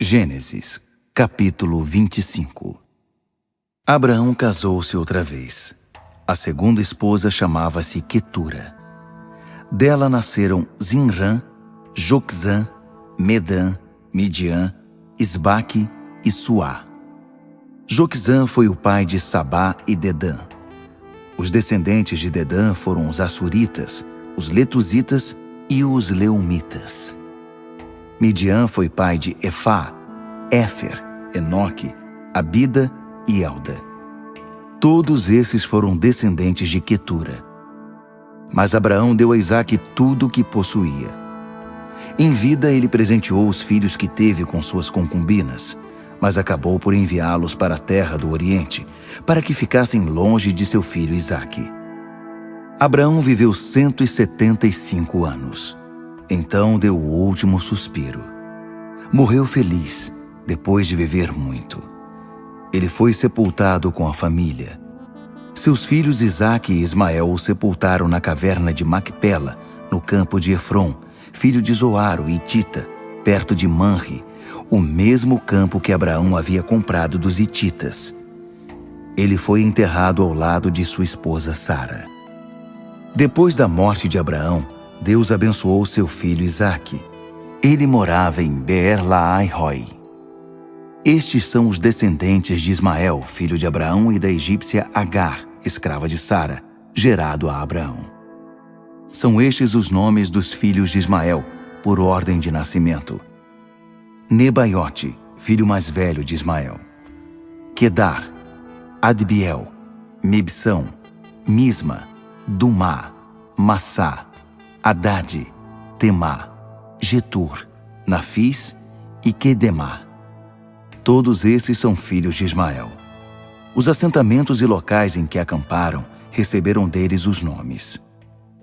Gênesis, capítulo 25. Abraão casou-se outra vez. A segunda esposa chamava-se Quetura. Dela nasceram Zinrã, Joquzã, Medã, Midian, Isbaque e Suá. Joquzã foi o pai de Sabá e Dedã. Os descendentes de Dedã foram os Assuritas, os Letuzitas e os Leumitas. Midian foi pai de Efá, Éfer, Enoque, Abida e Elda. Todos esses foram descendentes de Quetura. Mas Abraão deu a Isaque tudo o que possuía. Em vida ele presenteou os filhos que teve com suas concubinas, mas acabou por enviá-los para a terra do Oriente, para que ficassem longe de seu filho Isaque. Abraão viveu 175 anos. Então deu o último suspiro. Morreu feliz, depois de viver muito. Ele foi sepultado com a família. Seus filhos Isaque e Ismael o sepultaram na caverna de Macpela, no campo de Efron, filho de Zoar, o hitita, perto de Manre, o mesmo campo que Abraão havia comprado dos hititas. Ele foi enterrado ao lado de sua esposa Sara. Depois da morte de Abraão, Deus abençoou seu filho Isaque. Ele morava em Beer-Lahai-Roi. Estes são os descendentes de Ismael, filho de Abraão, e da egípcia Agar, escrava de Sara, gerado a Abraão. São estes os nomes dos filhos de Ismael, por ordem de nascimento: Nebaiote, filho mais velho de Ismael; Quedar, Adbiel, Mibsão, Misma, Dumá, Massá, Haddad, Temá, Getur, Nafis e Quedemá. Todos esses são filhos de Ismael. Os assentamentos e locais em que acamparam receberam deles os nomes.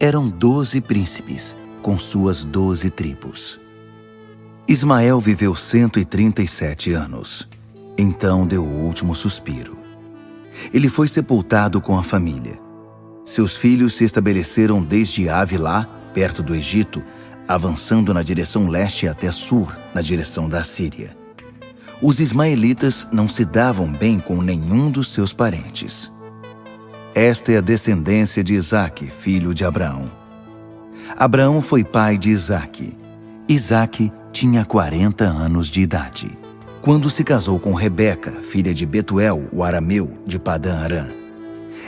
Eram 12 príncipes, com suas 12 tribos. Ismael viveu 137 anos. Então deu o último suspiro. Ele foi sepultado com a família. Seus filhos se estabeleceram desde Avilá, perto do Egito, avançando na direção leste até Sur, na direção da Síria. Os ismaelitas não se davam bem com nenhum dos seus parentes. Esta é a descendência de Isaque, filho de Abraão. Abraão foi pai de Isaque. Isaque tinha 40 anos de idade, quando se casou com Rebeca, filha de Betuel, o arameu, de Padã-Arã.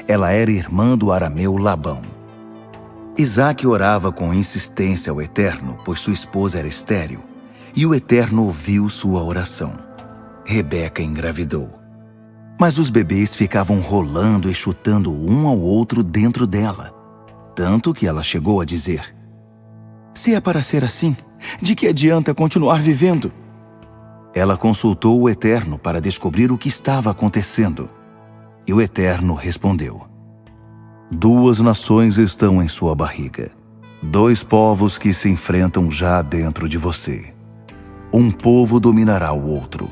Ela era irmã do arameu Labão. Isaque orava com insistência ao Eterno, pois sua esposa era estéril, e o Eterno ouviu sua oração. Rebeca engravidou. Mas os bebês ficavam rolando e chutando um ao outro dentro dela, tanto que ela chegou a dizer: "Se é para ser assim, de que adianta continuar vivendo?" Ela consultou o Eterno para descobrir o que estava acontecendo. E o Eterno respondeu: "2 nações estão em sua barriga, 2 povos que se enfrentam já dentro de você. Um povo dominará o outro,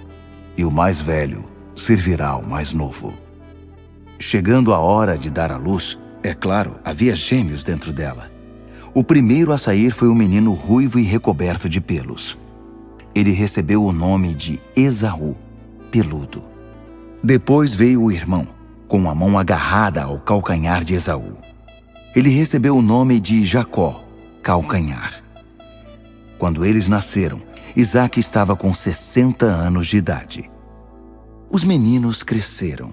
e o mais velho servirá ao mais novo." Chegando a hora de dar à luz, é claro, havia gêmeos dentro dela. O primeiro a sair foi um menino ruivo e recoberto de pelos. Ele recebeu o nome de Esaú, peludo. Depois veio o irmão, com a mão agarrada ao calcanhar de Esaú. Ele recebeu o nome de Jacó, calcanhar. Quando eles nasceram, Isaque estava com 60 anos de idade. Os meninos cresceram.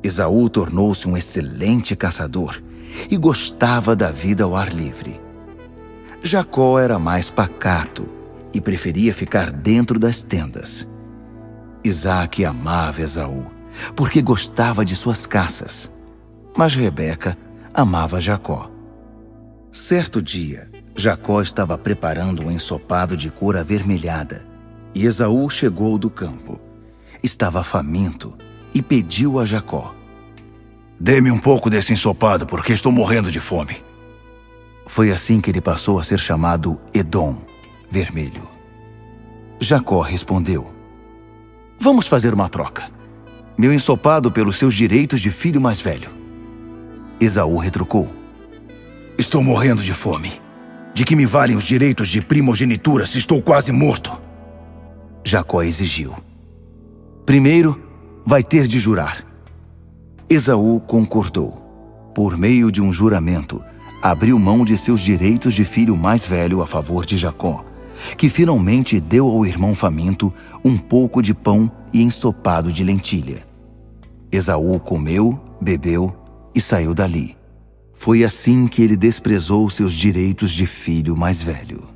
Esaú tornou-se um excelente caçador e gostava da vida ao ar livre. Jacó era mais pacato e preferia ficar dentro das tendas. Isaque amava Esaú, porque gostava de suas caças. Mas Rebeca amava Jacó. Certo dia, Jacó estava preparando um ensopado de cor avermelhada, e Esaú chegou do campo. Estava faminto e pediu a Jacó: "Dê-me um pouco desse ensopado, porque estou morrendo de fome." Foi assim que ele passou a ser chamado Edom, vermelho. Jacó respondeu: "Vamos fazer uma troca. Meu ensopado pelos seus direitos de filho mais velho." Esaú retrucou: "Estou morrendo de fome. De que me valem os direitos de primogenitura se estou quase morto?" Jacó exigiu. Primeiro, vai ter de jurar. Esaú concordou. Por meio de um juramento, abriu mão de seus direitos de filho mais velho a favor de Jacó, que finalmente deu ao irmão faminto um pouco de pão e ensopado de lentilha. Esaú comeu, bebeu e saiu dali. Foi assim que ele desprezou seus direitos de filho mais velho.